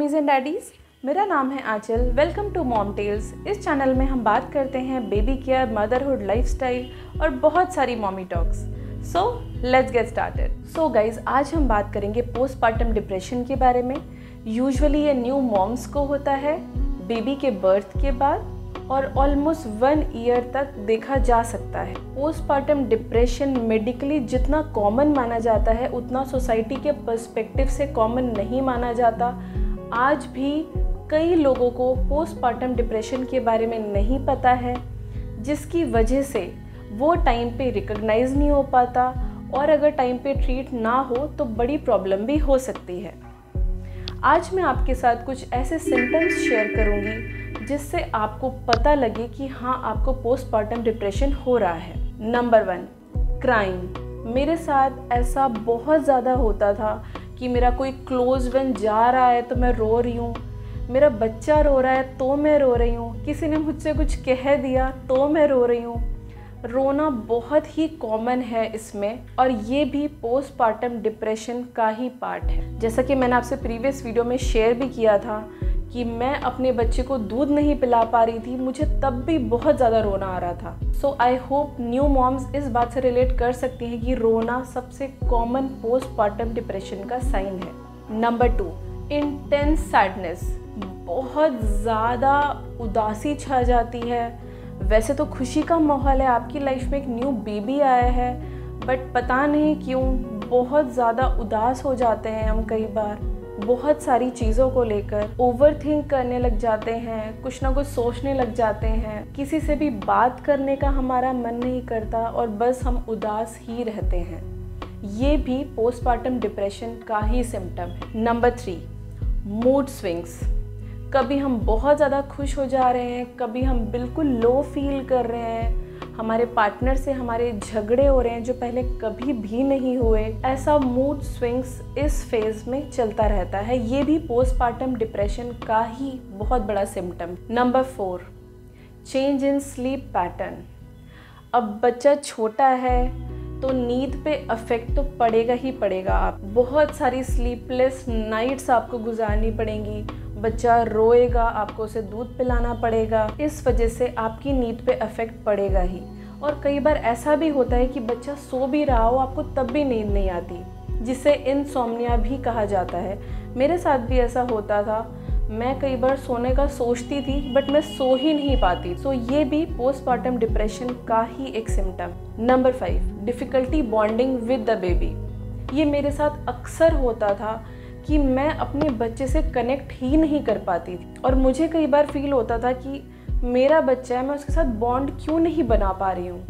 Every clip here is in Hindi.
मम्मीज़ एंड डैडीज़, मेरा नाम है Aanchal. Welcome to Mom Tales. इस चैनल में हम बात करते हैं बेबी केयर, मदरहुड, लाइफस्टाइल और बहुत सारी mommy talks. So let's get started. So guys, आज हम बात करेंगे पोस्टपार्टम डिप्रेशन के बारे में। यूजुअली ये न्यू मॉम्स को होता है बेबी के बर्थ के बाद और ऑलमोस्ट 1 ईयर तक देखा जा सकता है। पोस्टपार्टम डिप्रेशन मेडिकली जितना कॉमन माना जाता है उतना सोसाइटी के पर्सपेक्टिव से कॉमन नहीं माना जाता। आज भी कई लोगों को पोस्टपार्टम डिप्रेशन के बारे में नहीं पता है, जिसकी वजह से वो टाइम पे रिकॉग्नाइज नहीं हो पाता और अगर टाइम पे ट्रीट ना हो तो बड़ी प्रॉब्लम भी हो सकती है। आज मैं आपके साथ कुछ ऐसे सिम्टम्स शेयर करूंगी जिससे आपको पता लगे कि हाँ, आपको पोस्टपार्टम डिप्रेशन हो रहा है। Number 1, crime. मेरे साथ ऐसा बहुत ज़्यादा होता था कि मेरा कोई क्लोज वन जा रहा है तो मैं रो रही हूँ, मेरा बच्चा रो रहा है तो मैं रो रही हूँ, किसी ने मुझसे कुछ कह दिया तो मैं रो रही हूँ। रोना बहुत ही कॉमन है इसमें और ये भी पोस्टपार्टम डिप्रेशन का ही पार्ट है। जैसा कि मैंने आपसे प्रीवियस वीडियो में शेयर भी किया था कि मैं अपने बच्चे को दूध नहीं पिला पा रही थी, मुझे तब भी बहुत ज़्यादा रोना आ रहा था। सो आई होप न्यू मॉम्स इस बात से रिलेट कर सकती हैं कि रोना सबसे कॉमन पोस्टपार्टम डिप्रेशन का साइन है। Number 2, intense sadness. बहुत ज़्यादा उदासी छा जाती है। वैसे तो खुशी का माहौल है, आपकी लाइफ में एक न्यू बेबी आया है, बट पता नहीं क्यों बहुत ज़्यादा उदास हो जाते हैं हम। कई बार बहुत सारी चीज़ों को लेकर ओवरथिंक करने लग जाते हैं, कुछ ना कुछ सोचने लग जाते हैं, किसी से भी बात करने का हमारा मन नहीं करता और बस हम उदास ही रहते हैं। ये भी पोस्टपार्टम डिप्रेशन का ही सिम्टम है। Number 3, mood swings. कभी हम बहुत ज़्यादा खुश हो जा रहे हैं, कभी हम बिल्कुल लो फील कर रहे हैं, हमारे पार्टनर से हमारे झगड़े हो रहे हैं जो पहले कभी भी नहीं हुए। ऐसा मूड स्विंग्स इस फेज में चलता रहता है। ये भी पोस्टपार्टम डिप्रेशन का ही बहुत बड़ा symptom. Number 4, change in sleep pattern. अब बच्चा छोटा है तो नींद पे अफेक्ट तो पड़ेगा ही पड़ेगा। आप बहुत सारी स्लीपलेस नाइट्स आपको गुजारनी पड़ेंगी, बच्चा रोएगा, आपको उसे दूध पिलाना पड़ेगा, इस वजह से आपकी नींद पे अफेक्ट पड़ेगा ही। और कई बार ऐसा भी होता है कि बच्चा सो भी रहा हो, आपको तब भी नींद नहीं आती, जिसे इनसोम्निया भी कहा जाता है। मेरे साथ भी ऐसा होता था, मैं कई बार सोने का सोचती थी बट मैं सो ही नहीं पाती। सो ये भी पोस्टपार्टम डिप्रेशन का ही एक symptom. Number 5, difficulty bonding with the baby. ये मेरे साथ अक्सर होता था कि मैं अपने बच्चे से कनेक्ट ही नहीं कर पाती थी और मुझे कई बार फील होता था कि मेरा बच्चा है, मैं उसके साथ बॉन्ड क्यों नहीं बना पा रही हूँ।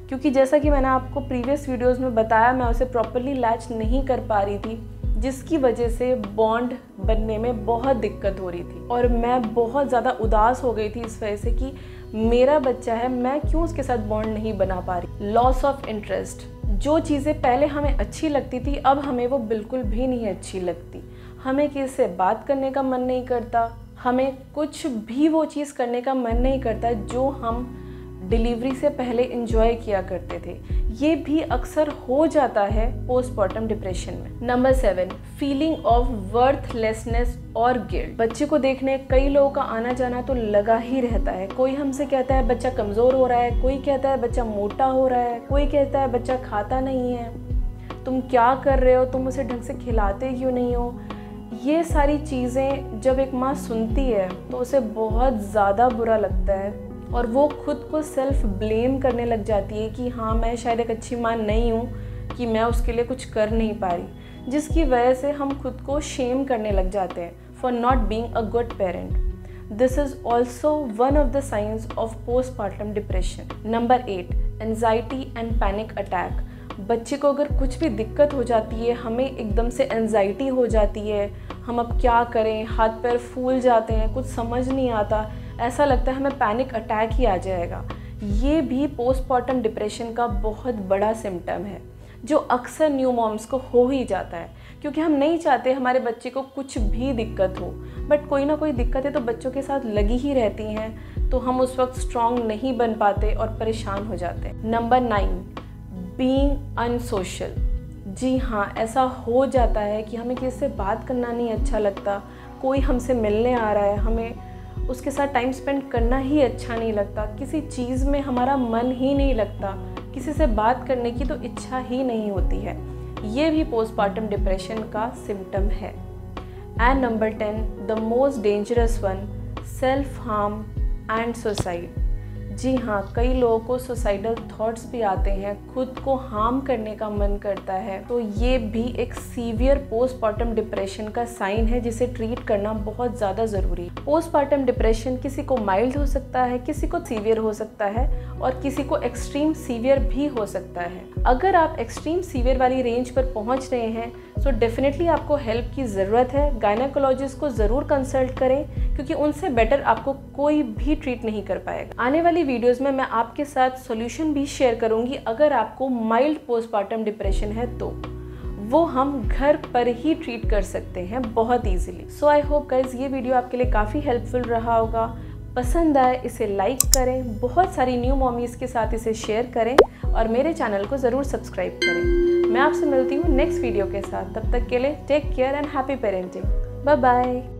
क्योंकि जैसा कि मैंने आपको प्रीवियस वीडियोस में बताया, मैं उसे प्रॉपरली लैच नहीं कर पा रही थी, जिसकी वजह से बॉन्ड बनने में बहुत दिक्कत हो रही थी और मैं बहुत ज़्यादा उदास हो गई थी इस वजह से कि मेरा बच्चा है, मैं क्यों उसके साथ बॉन्ड नहीं बना पा रही। Loss of interest. जो चीज़ें पहले हमें अच्छी लगती थी अब हमें वो बिल्कुल भी नहीं अच्छी लगती। हमें किसी से बात करने का मन नहीं करता, हमें कुछ भी वो चीज़ करने का मन नहीं करता जो हम डिलीवरी से पहले एंजॉय किया करते थे। ये भी अक्सर हो जाता है पोस्टपार्टम डिप्रेशन में। नंबर 7, फीलिंग ऑफ वर्थलेसनेस और गिल्ट। बच्चे को देखने कई लोगों का आना जाना तो लगा ही रहता है। कोई हमसे कहता है बच्चा कमज़ोर हो रहा है, कोई कहता है बच्चा मोटा हो रहा है, कोई कहता है बच्चा खाता नहीं है, तुम क्या कर रहे हो, तुम उसे ढंग से खिलाते क्यों नहीं हो। ये सारी चीज़ें जब एक माँ सुनती है तो उसे बहुत ज़्यादा बुरा लगता है और वो खुद को सेल्फ ब्लेम करने लग जाती है कि हाँ, मैं शायद एक अच्छी माँ नहीं हूँ कि मैं उसके लिए कुछ कर नहीं पा रही, जिसकी वजह से हम खुद को शेम करने लग जाते हैं for not being a good parent. This is also one of the science of postpartum depression. Number 8, anxiety and panic attack. बच्चे को अगर कुछ भी दिक्कत हो जाती है, हमें एकदम से एंजाइटी हो जाती है, हम अब क्या करें, हाथ पैर फूल जाते हैं, कुछ समझ नहीं आता, ऐसा लगता है हमें पैनिक अटैक ही आ जाएगा। ये भी पोस्टपार्टम डिप्रेशन का बहुत बड़ा सिम्टम है जो अक्सर न्यू मॉम्स को हो ही जाता है, क्योंकि हम नहीं चाहते हमारे बच्चे को कुछ भी दिक्कत हो, बट कोई ना कोई दिक्कतें तो बच्चों के साथ लगी ही रहती हैं, तो हम उस वक्त स्ट्रांग नहीं बन पाते और परेशान हो जाते हैं। Number 9, being unsocial. जी हाँ, ऐसा हो जाता है कि हमें किसी से बात करना नहीं अच्छा लगता, कोई हमसे मिलने आ रहा है, हमें उसके साथ टाइम स्पेंड करना ही अच्छा नहीं लगता, किसी चीज़ में हमारा मन ही नहीं लगता, किसी से बात करने की तो इच्छा ही नहीं होती है, ये भी पोस्टपार्टम डिप्रेशन का सिम्टम है। And number 10, the most dangerous one, self harm and suicide. जी हाँ, कई लोगों को सुसाइडल थॉट्स भी आते हैं, खुद को हार्म करने का मन करता है। तो ये भी एक सीवियर पोस्टपार्टम डिप्रेशन का साइन है, जिसे ट्रीट करना बहुत ज़्यादा ज़रूरी है। पोस्टपार्टम डिप्रेशन किसी को माइल्ड हो सकता है, किसी को सीवियर हो सकता है और किसी को एक्सट्रीम सीवियर भी हो सकता है। अगर आप एक्सट्रीम सीवियर वाली रेंज पर पहुँच रहे हैं तो डेफिनेटली आपको हेल्प की ज़रूरत है। गायनेकोलॉजिस्ट को ज़रूर कंसल्ट करें, क्योंकि उनसे बेटर आपको कोई भी ट्रीट नहीं कर पाएगा। आने वाली वीडियोस में मैं आपके साथ सॉल्यूशन भी शेयर करूंगी। अगर आपको माइल्ड पोस्टपार्टम डिप्रेशन है तो वो हम घर पर ही ट्रीट कर सकते हैं बहुत easily. So I hope guys ये वीडियो आपके लिए काफ़ी हेल्पफुल रहा होगा। पसंद आए इसे लाइक करें, बहुत सारी न्यू मॉमीज़ के साथ इसे शेयर करें और मेरे चैनल को ज़रूर सब्सक्राइब करें। मैं आपसे मिलती हूँ नेक्स्ट वीडियो के साथ। तब तक के लिए take care and happy parenting. Bye bye.